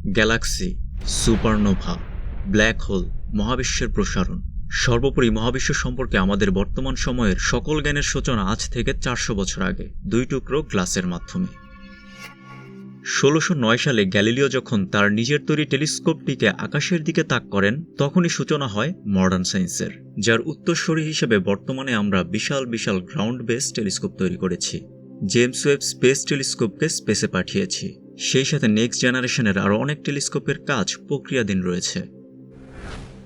Galaxy, supernova, black hole, মহাবিশ্বের প্রসারণ, সর্বোপরি মহাবিশ্ব সম্পর্কে আমাদের বর্তমান সময়ের সকল জ্ঞানের সূচনা আজ থেকে 400 বছর আগে 2 টুকরো গ্লাসের মাধ্যমে। 1609 সালে গ্যালিলিও যখন তার নিজের তৈরি টেলিস্কোপটিকে আকাশের দিকে তাক করেন, তখনই সূচনা হয় মডার্ন সায়েন্সের, যার উত্তরসূরি হিসেবে বর্তমানে আমরা বিশাল বিশাল গ্রাউন্ড বেস টেলিস্কোপ তৈরি করেছি। জেমস ওয়েব স্পেস টেলিস্কোপকে স্পেসে পাঠিয়েছি। সেই সাথে নেক্সট জেনারেশনের আরও অনেক টেলিস্কোপের কাজ প্রক্রিয়াধীন রয়েছে।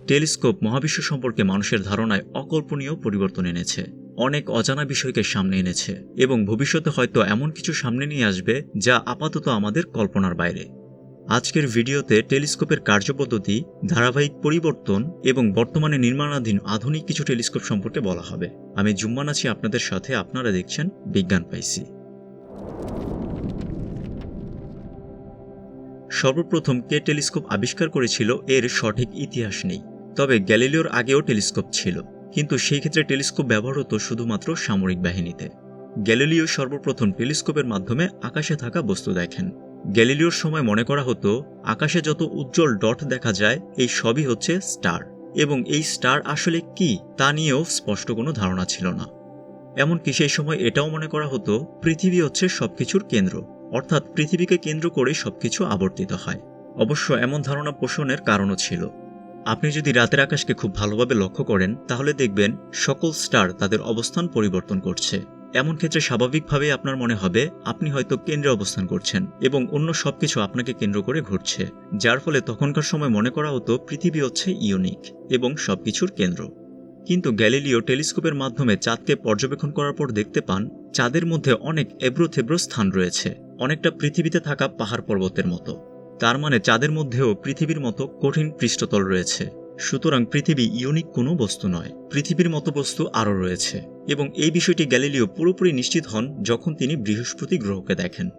টেলিস্কোপ মহাবিশ্ব সম্পর্কে মানুষের ধারণায় অকল্পনীয় পরিবর্তন এনেছে, অনেক অজানা বিষয়কে সামনে এনেছে এবং ভবিষ্যতে হয়তো এমন কিছু সামনে নিয়ে আসবে যা আপাতত আমাদের কল্পনার বাইরে। আজকের ভিডিওতে টেলিস্কোপের কার্যপদ্ধতি, ধারাবাহিক পরিবর্তন এবং বর্তমানে নির্মাণাধীন আধুনিক কিছু টেলিস্কোপ সম্পর্কে বলা হবে। আমি জুম্মান আছি আপনাদের সাথে, আপনারা দেখছেন বিজ্ঞান পাইসি। সর্বপ্রথম কে টেলিস্কোপ আবিষ্কার করেছিল এর সঠিক ইতিহাস নেই, তবে গ্যালিলিওর আগেও টেলিস্কোপ ছিল, কিন্তু সেই ক্ষেত্রে টেলিস্কোপ ব্যবহার হতো শুধুমাত্র সামরিক বাহিনীতে। গ্যালিলিও সর্বপ্রথম টেলিস্কোপের মাধ্যমে আকাশে থাকা বস্তু দেখেন। গ্যালিলিওর সময় মনে করা হতো আকাশে যত উজ্জ্বল ডট দেখা যায় এই সবই হচ্ছে স্টার, এবং এই স্টার আসলে কি তা নিয়েও স্পষ্ট কোনো ধারণা ছিল না। এমনকি সেই সময় এটাও মনে করা হতো পৃথিবী হচ্ছে সবকিছুর কেন্দ্র, অর্থাৎ পৃথিবীকে কেন্দ্র করে সবকিছু আবর্তিত হয়। অবশ্য এমন ধারণা পোষণের কারণও ছিল। আপনি যদি রাতের আকাশকে খুব ভালোভাবে লক্ষ্য করেন, তাহলে দেখবেন সকল স্টার তাদের অবস্থান পরিবর্তন করছে। এমন ক্ষেত্রে স্বাভাবিকভাবেই আপনার মনে হবে আপনি হয়তো কেন্দ্রে অবস্থান করছেন এবং অন্য সবকিছু আপনাকে কেন্দ্র করে ঘুরছে, যার ফলে তখনকার সময় মনে করা হতো পৃথিবী হচ্ছে ইউনিক এবং সবকিছুর কেন্দ্র। কিন্তু গ্যালিলিও টেলিস্কোপের মাধ্যমে চাঁদকে পর্যবেক্ষণ করার পর দেখতে পান চাঁদের মধ্যে অনেক এবড়ো-থেবড়ো স্থান রয়েছে, অনেকটা পৃথিবীতে থাকা পাহাড় পর্বতের মতো। তার মানে চাঁদের মধ্যেও পৃথিবীর মতো কঠিন পৃষ্ঠতল রয়েছে। সুতরাং পৃথিবী ইউনিক কোনো বস্তু নয়, পৃথিবীর মতো বস্তু আরও রয়েছে। এবং এই বিষয়টি গ্যালিলিও পুরোপুরি নিশ্চিত হন যখন তিনি বৃহস্পতি গ্রহকে দেখেন।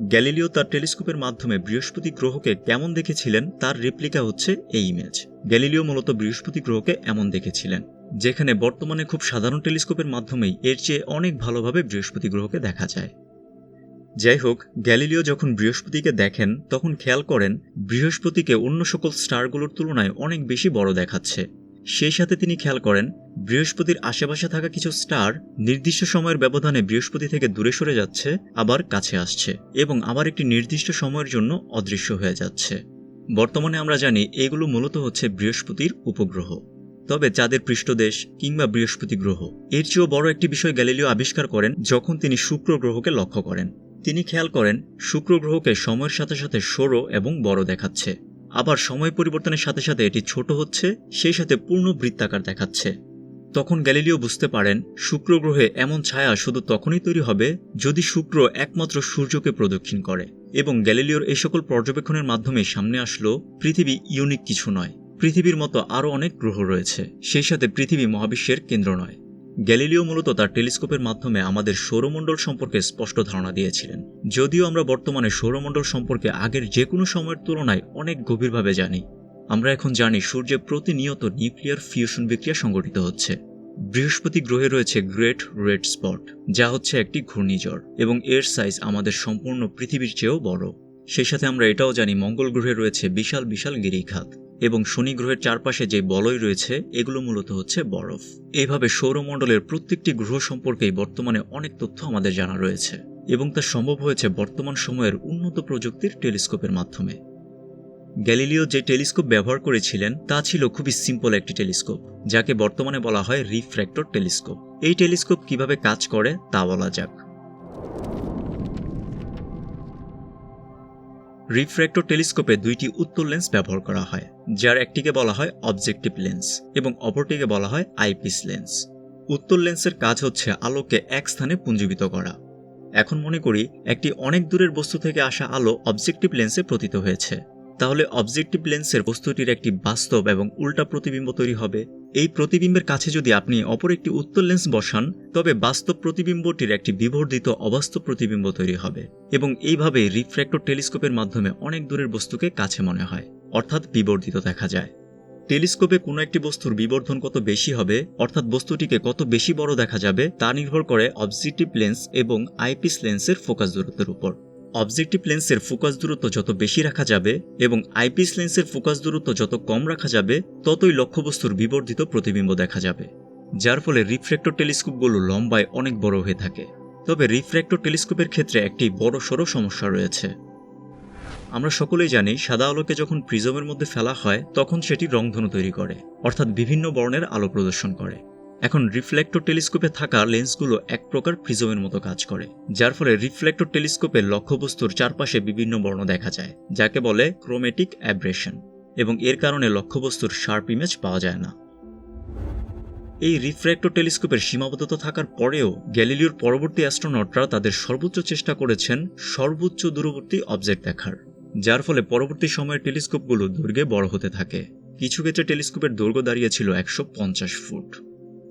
গ্যালিলিও তার টেলিস্কোপের মাধ্যমে বৃহস্পতি গ্রহকে কেমন দেখেছিলেন তার রেপ্লিকা হচ্ছে এই ইমেজ। গ্যালিলিও মূলত বৃহস্পতি গ্রহকে এমন দেখেছিলেন, যেখানে বর্তমানে খুব সাধারণ টেলিস্কোপের মাধ্যমেই এর চেয়ে অনেক ভালোভাবে বৃহস্পতি গ্রহকে দেখা যায়। যাই হোক, গ্যালিলিও যখন বৃহস্পতিকে দেখেন তখন খেয়াল করেন বৃহস্পতিকে অন্য সকল স্টারগুলোর তুলনায় অনেক বেশি বড় দেখাচ্ছে। সেই সাথে তিনি খেয়াল করেন বৃহস্পতির আশেপাশে থাকা কিছু স্টার নির্দিষ্ট সময়ের ব্যবধানে বৃহস্পতি থেকে দূরে সরে যাচ্ছে, আবার কাছে আসছে এবং আবার একটি নির্দিষ্ট সময়ের জন্য অদৃশ্য হয়ে যাচ্ছে। বর্তমানে আমরা জানি এগুলো মূলত হচ্ছে বৃহস্পতির উপগ্রহ। তবে চাঁদের পৃষ্ঠদেশ কিংবা বৃহস্পতি গ্রহ এর চেয়েও বড় একটি বিষয় গ্যালিলিও আবিষ্কার করেন যখন তিনি শুক্র গ্রহকে লক্ষ্য করেন। তিনি খেয়াল করেন শুক্র গ্রহকে সময়ের সাথে সাথে সরু এবং বড় দেখাচ্ছে, আবার সময় পরিবর্তনের সাথে সাথে এটি ছোট হচ্ছে, সেই সাথে পূর্ণ বৃত্তাকার দেখাচ্ছে। তখন গ্যালিলিও বুঝতে পারেন শুক্র গ্রহে এমন ছায়া শুধু তখনই তৈরি হবে যদি শুক্র একমাত্র সূর্যকে প্রদক্ষিণ করে। এবং গ্যালিলিওর এই সকল পর্যবেক্ষণের মাধ্যমে সামনে আসলো পৃথিবী ইউনিক কিছু নয়, পৃথিবীর মতো আরও অনেক গ্রহ রয়েছে, সেই সাথে পৃথিবী মহাবিশ্বের কেন্দ্র নয়। গ্যালিলিও মূলত তার টেলিস্কোপের মাধ্যমে আমাদের সৌরমণ্ডল সম্পর্কে স্পষ্ট ধারণা দিয়েছিলেন। যদিও আমরা বর্তমানে সৌরমণ্ডল সম্পর্কে আগের যে কোনো সময়ের তুলনায় অনেক গভীরভাবে জানি। আমরা এখন জানি সূর্যে প্রতিনিয়ত নিউক্লিয়ার ফিউশন বিক্রিয়া সংঘটিত হচ্ছে। বৃহস্পতি গ্রহে রয়েছে গ্রেট রেড স্পট, যা হচ্ছে একটি ঘূর্ণিঝড় এবং এর সাইজ আমাদের সম্পূর্ণ পৃথিবীর চেয়েও বড়। সেই সাথে আমরা এটাও জানি মঙ্গল গ্রহে রয়েছে বিশাল বিশাল গিরিখাত এবং শনি গ্রহের চারপাশে যে বলয় রয়েছে এগুলো মূলত হচ্ছে বরফ। এইভাবে সৌরমণ্ডলের প্রত্যেকটি গ্রহ সম্পর্কেই বর্তমানে অনেক তথ্য আমাদের জানা রয়েছে এবং তা সম্ভব হয়েছে বর্তমান সময়ের উন্নত প্রযুক্তির টেলিস্কোপের মাধ্যমে। গ্যালিলিও যে টেলিস্কোপ ব্যবহার করেছিলেন তা ছিল খুবই সিম্পল একটি টেলিস্কোপ, যাকে বর্তমানে বলা হয় রিফ্র্যাক্টর টেলিস্কোপ। এই টেলিস্কোপ কিভাবে কাজ করে তা বলা যাক। রিফ্র্যাক্টর টেলিস্কোপে দুইটি উত্তল লেন্স ব্যবহার করা হয়, যার একটিকে বলা হয় অবজেক্টিভ লেন্স এবং অপরটিকে বলা হয় আইপিস লেন্স। উত্তল লেন্সের কাজ হচ্ছে আলোকে এক স্থানে পুঞ্জীবিত করা। এখন মনে করি একটি অনেক দূরের বস্তু থেকে আসা আলো অবজেক্টিভ লেন্সে পতিত হয়েছে, তাহলে অবজেক্টিভ লেন্সের বস্তুটির একটি বাস্তব এবং উল্টা প্রতিবিম্ব তৈরি হবে। এই প্রতিবিম্বের কাছে যদি আপনি অপর একটি উত্তল লেন্স বসান, তবে বাস্তব প্রতিবিম্বটির একটি বিবর্ধিত অবাস্তব প্রতিবিম্ব তৈরি হবে এবং এইভাবে রিফ্র্যাক্টর টেলিস্কোপের মাধ্যমে অনেক দূরের বস্তুকে কাছে মনে হয়, অর্থাৎ বিবর্ধিত দেখা যায়। টেলিস্কোপে কোনো একটি বস্তুর বিবর্ধন কত বেশি হবে, অর্থাৎ বস্তুটিকে কত বেশি বড় দেখা যাবে, তা নির্ভর করে অবজেক্টিভ লেন্স এবং আইপিস লেন্সের ফোকাস দূরত্বের উপর। অবজেক্টিভ লেন্সের ফোকাস দূরত্ব যত বেশি রাখা যাবে এবং আইপিস লেন্সের ফোকাস দূরত্ব যত কম রাখা যাবে ততই লক্ষ্যবস্তুর বিবর্ধিত প্রতিবিম্ব দেখা যাবে, যার ফলে রিফ্র্যাক্টর টেলিস্কোপগুলো লম্বায় অনেক বড় হয়ে থাকে। তবে রিফ্র্যাক্টর টেলিস্কোপের ক্ষেত্রে একটি বড়সড় সমস্যা রয়েছে। আমরা সকলেই জানি সাদা আলোকে যখন প্রিজমের মধ্যে ফেলা হয় তখন সেটি রংধনু তৈরি করে, অর্থাৎ বিভিন্ন বর্ণের আলো প্রদর্শন করে। এখন রিফ্লেক্টর টেলিস্কোপে থাকা লেন্সগুলো এক প্রকার প্রিজমের মতো কাজ করে, যার ফলে রিফ্লেক্টর টেলিস্কোপের লক্ষ্যবস্তুর চারপাশে বিভিন্ন বর্ণ দেখা যায়, যাকে বলে ক্রোমেটিক অ্যাব্রেশন, এবং এর কারণে লক্ষ্যবস্তুর শার্প ইমেজ পাওয়া যায় না। এই রিফ্র্যাক্টর টেলিস্কোপের সীমাবদ্ধতা থাকার পরেও গ্যালিলিওর পরবর্তী অ্যাস্ট্রোনটরা তাদের সর্বোচ্চ চেষ্টা করেছেন সর্বোচ্চ দূরবর্তী অবজেক্ট দেখার, যার ফলে পরবর্তী সময়ের টেলিস্কোপগুলো দৈর্ঘ্যে বড় হতে থাকে। কিছু ক্ষেত্রে টেলিস্কোপের দৈর্ঘ্য দাঁড়িয়েছিল 150 ফুট।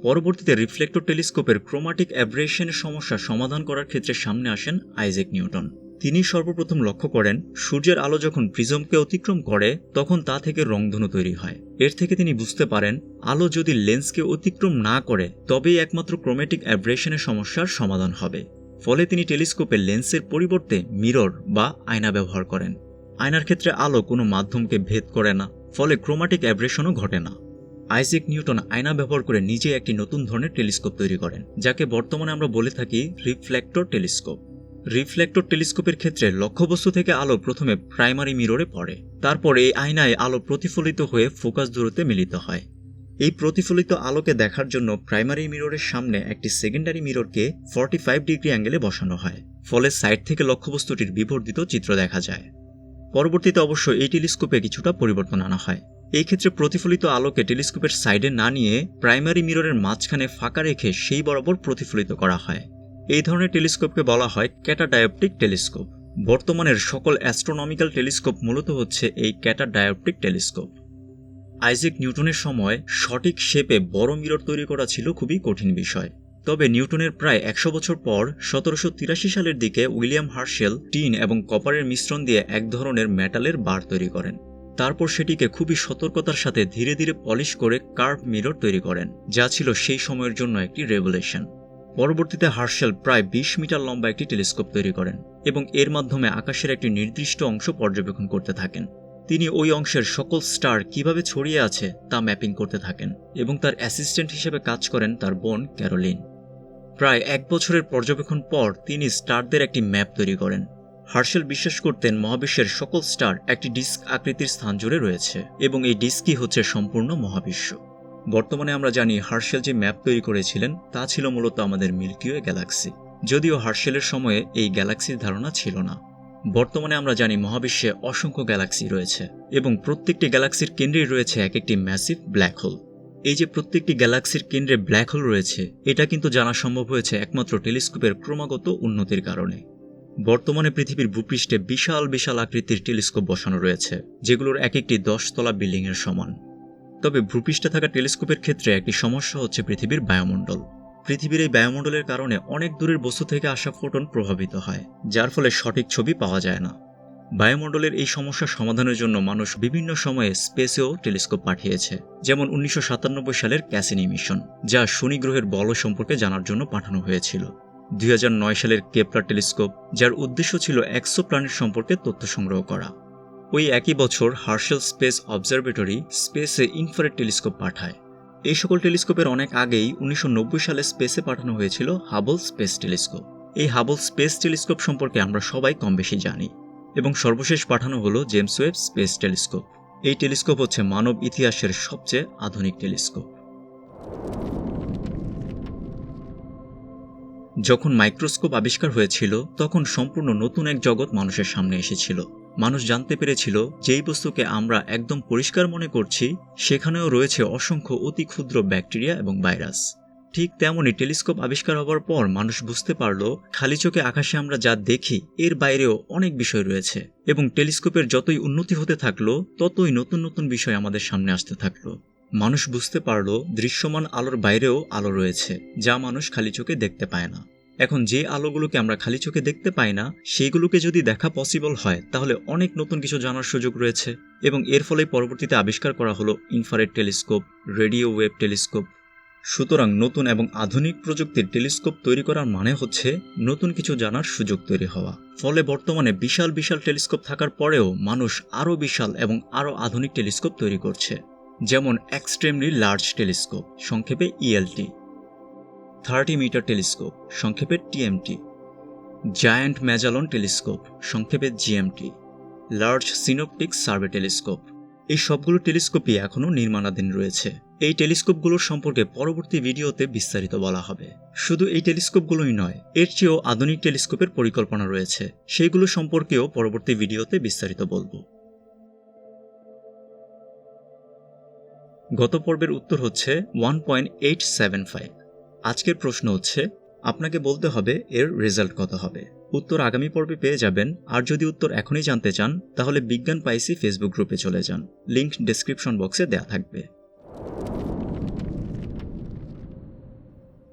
পরবর্তীতে রিফ্লেক্টর টেলিস্কোপের ক্রোমাটিক অ্যাব্রেশনের সমস্যা সমাধান করার ক্ষেত্রে সামনে আসেন আইজ্যাক নিউটন। তিনি সর্বপ্রথম লক্ষ্য করেন সূর্যের আলো যখন প্রিজমকে অতিক্রম করে তখন তা থেকে রংধনু তৈরি হয়। এর থেকে তিনি বুঝতে পারেন আলো যদি লেন্সকে অতিক্রম না করে তবেই একমাত্র ক্রোমেটিক অ্যাব্রেশনের সমস্যার সমাধান হবে। ফলে তিনি টেলিস্কোপের লেন্সের পরিবর্তে মিরর বা আয়না ব্যবহার করেন। আয়নার ক্ষেত্রে আলো কোনো মাধ্যমকে ভেদ করে না, ফলে ক্রোমাটিক অ্যাব্রেশনও ঘটে না। আইজ্যাক নিউটন আয়না ব্যবহার করে নিজে একটি নতুন ধরনের টেলিস্কোপ তৈরি করেন, যাকে বর্তমানে আমরা বলে থাকি রিফ্লেক্টর টেলিস্কোপ। রিফ্লেক্টর টেলিস্কোপের ক্ষেত্রে লক্ষ্যবস্তু থেকে আলো প্রথমে প্রাইমারি মিররে পড়ে, তারপর এই আয়নায় আলো প্রতিফলিত হয়ে ফোকাস দূরত্বে মিলিত হয়। এই প্রতিফলিত আলোকে দেখার জন্য প্রাইমারি মিররের সামনে একটি সেকেন্ডারি মিররকে 45 ডিগ্রি অ্যাঙ্গেলে বসানো হয়, ফলে সাইড থেকে লক্ষ্যবস্তুটির বিবর্ধিত চিত্র দেখা যায়। পরবর্তীতে অবশ্য এই টেলিস্কোপে কিছুটা পরিবর্তন আনা হয়। এই ক্ষেত্রে প্রতিফলিত আলোকে টেলিস্কোপের সাইডে না নিয়ে প্রাইমারি মিররের মাঝখানে ফাঁকা রেখে সেই বরাবর প্রতিফলিত করা হয়। এই ধরনের টেলিস্কোপকে বলা হয় ক্যাটাডায়োপটিক টেলিস্কোপ। বর্তমানের সকল অ্যাস্ট্রোনমিক্যাল টেলিস্কোপ মূলত হচ্ছে এই ক্যাটাডায়োপটিক টেলিস্কোপ। আইজ্যাক নিউটনের সময় সঠিক শেপে বড় মিরর তৈরি করা ছিল খুবই কঠিন বিষয়। তবে নিউটনের প্রায় 100 বছর পর 1783 সালের দিকে উইলিয়াম হার্শেল টিন এবং কপারের মিশ্রণ দিয়ে এক ধরনের মেটালের বার তৈরি করেন। তারপর সেটিকে খুবই সতর্কতার সাথে ধীরে ধীরে পলিশ করে কার্ভ মিরর তৈরি করেন, যা ছিল সেই সময়ের জন্য একটি রেভলিউশন। পরবর্তীতে হার্শেল প্রায় 20 মিটার লম্বা একটি টেলিস্কোপ তৈরি করেন এবং এর মাধ্যমে আকাশের একটি নির্দিষ্ট অংশ পর্যবেক্ষণ করতে থাকেন। তিনি ওই অংশের সকল স্টার কিভাবে ছড়িয়ে আছে তা ম্যাপিং করতে থাকেন এবং তার অ্যাসিস্ট্যান্ট হিসেবে কাজ করেন তার বোন ক্যারোলিন। প্রায় 1 বছরের পর্যবেক্ষণ পর তিনি স্টারদের একটি ম্যাপ তৈরি করেন। হার্শেল বিশ্বাস করতেন মহাবিশ্বের সকল স্টার একটি ডিস্ক আকৃতির স্থান জুড়ে রয়েছে এবং এই ডিস্কই হচ্ছে সম্পূর্ণ মহাবিশ্ব। বর্তমানে আমরা জানি হার্শেল যে ম্যাপ তৈরি করেছিলেন তা ছিল মূলত আমাদের মিল্কি ওয়ে গ্যালাক্সি, যদিও হার্শেলের সময়ে এই গ্যালাক্সির ধারণা ছিল না। বর্তমানে আমরা জানি মহাবিশ্বে অসংখ্য গ্যালাক্সি রয়েছে এবং প্রত্যেকটি গ্যালাক্সির কেন্দ্রেই রয়েছে এক একটি ম্যাসিভ ব্ল্যাক হোল। এই যে প্রত্যেকটি গ্যালাক্সির কেন্দ্রে ব্ল্যাক হোল রয়েছে এটা কিন্তু জানা সম্ভব হয়েছে একমাত্র টেলিস্কোপের ক্রমাগত উন্নতির কারণে। বর্তমানে পৃথিবীর ভূপৃষ্ঠে বিশাল বিশাল আকৃতির টেলিস্কোপ বসানো রয়েছে, যেগুলোর এক একটি 10 তলা বিল্ডিংয়ের সমান। তবে ভূপৃষ্ঠে থাকা টেলিস্কোপের ক্ষেত্রে একটি সমস্যা হচ্ছে পৃথিবীর বায়ুমণ্ডল। পৃথিবীর এই বায়ুমণ্ডলের কারণে অনেক দূরের বস্তু থেকে আসা ফোটন প্রভাবিত হয়, যার ফলে সঠিক ছবি পাওয়া যায় না। বায়ুমণ্ডলের এই সমস্যা সমাধানের জন্য মানুষ বিভিন্ন সময়ে স্পেসেও টেলিস্কোপ পাঠিয়েছে, যেমন 1997 সালের ক্যাসিনি মিশন, যা শনি গ্রহের বল সম্পর্কে জানার জন্য পাঠানো হয়েছিল। 2009 সালের কেপলার টেলিস্কোপ, যার উদ্দেশ্য ছিল এক্সোপ্ল্যানেট সম্পর্কে তথ্য সংগ্রহ করা। ওই একই বছর হার্শেল স্পেস অবজারভেটরি স্পেসে ইনফ্রারেড টেলিস্কোপ পাঠায়। এই সকল টেলিস্কোপের অনেক আগেই 1990 সালে স্পেসে পাঠানো হয়েছিল হাবল স্পেস টেলিস্কোপ। এই হাবল স্পেস টেলিস্কোপ সম্পর্কে আমরা সবাই কম বেশি জানি। এবং সর্বশেষ পাঠানো হলো জেমস ওয়েব স্পেস টেলিস্কোপ। এই টেলিস্কোপ হচ্ছে মানব ইতিহাসের সবচেয়ে আধুনিক টেলিস্কোপ। যখন মাইক্রোস্কোপ আবিষ্কার হয়েছিল তখন সম্পূর্ণ নতুন এক জগৎ মানুষের সামনে এসেছিল। মানুষ জানতে পেরেছিল যেই বস্তুকে আমরা একদম পরিষ্কার মনে করছি সেখানেও রয়েছে অসংখ্য অতি ক্ষুদ্র ব্যাকটেরিয়া এবং ভাইরাস। ঠিক তেমনই টেলিস্কোপ আবিষ্কার হওয়ার পর মানুষ বুঝতে পারল খালি চোখে আকাশে আমরা যা দেখি এর বাইরেও অনেক বিষয় রয়েছে, এবং টেলিস্কোপের যতই উন্নতি হতে থাকলো ততই নতুন নতুন বিষয় আমাদের সামনে আসতে থাকলো। মানুষ বুঝতে পারল দৃশ্যমান আলোর বাইরেও আলো রয়েছে যা মানুষ খালি চোখে দেখতে পায় না। এখন যে আলোগুলোকে আমরা খালি চোখে দেখতে পাই না সেইগুলোকে যদি দেখা পসিবল হয় তাহলে অনেক নতুন কিছু জানার সুযোগ রয়েছে, এবং এর ফলে পরবর্তীতে আবিষ্কার করা হলো infrared telescope, radio wave telescope. সুতরাং নতুন এবং আধুনিক প্রযুক্তির টেলিস্কোপ তৈরি করার মানে হচ্ছে নতুন কিছু জানার সুযোগ তৈরি হওয়া। ফলে বর্তমানে বিশাল বিশাল টেলিস্কোপ থাকার পরেও মানুষ আরও বিশাল এবং আরও আধুনিক টেলিস্কোপ তৈরি করছে, যেমন এক্সট্রিমলি লার্জ টেলিস্কোপ, সংক্ষেপে ইএলটি, 30 মিটার টেলিস্কোপ, সংক্ষেপে টিএমটি, জায়ান্ট ম্যাজালন টেলিস্কোপ, সংক্ষেপে জিএমটি, লার্জ সিনোপটিক সার্ভে টেলিস্কোপ। এই সবগুলো টেলিস্কোপই এখনও নির্মাণাধীন রয়েছে। এই টেলিস্কোপগুলোর সম্পর্কে পরবর্তী ভিডিওতে বিস্তারিত বলা হবে। শুধু এই টেলিস্কোপগুলোই নয়, এর চেয়েও আধুনিক টেলিস্কোপের পরিকল্পনা রয়েছে, সেইগুলো সম্পর্কেও পরবর্তী ভিডিওতে বিস্তারিত বলবো। গত পর্বের উত্তর হচ্ছে 1.875। আজকের প্রশ্ন হচ্ছে, আপনাকে বলতে হবে এর রেজাল্ট কত হবে। উত্তর আগামী পর্বে পেয়ে যাবেন। আর যদি উত্তর এখনই জানতে চান তাহলে বিজ্ঞান পাইসি ফেসবুক গ্রুপে চলে যান, লিংক ডেসক্রিপশন বক্সে দেয়া থাকবে।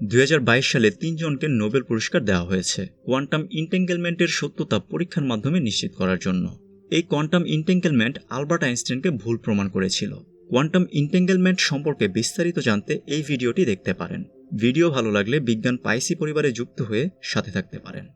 2022 সালে 3 জনকে নোবেল পুরস্কার দেওয়া হয়েছে কোয়ান্টাম ইন্টেঙ্গেলমেন্টের সত্যতা পরীক্ষার মাধ্যমে নিশ্চিত করার জন্য। এই কোয়ান্টাম ইন্টেঙ্গেলমেন্ট আলবার্ট আইনস্টাইনকে ভুল প্রমাণ করেছিল। কোয়ান্টাম ইন্টেঙ্গেলমেন্ট সম্পর্কে বিস্তারিত জানতে এই ভিডিওটি দেখতে পারেন। ভিডিও ভালো লাগলে বিজ্ঞান পাইসি পরিবারে যুক্ত হয়ে সাথে থাকতে পারেন।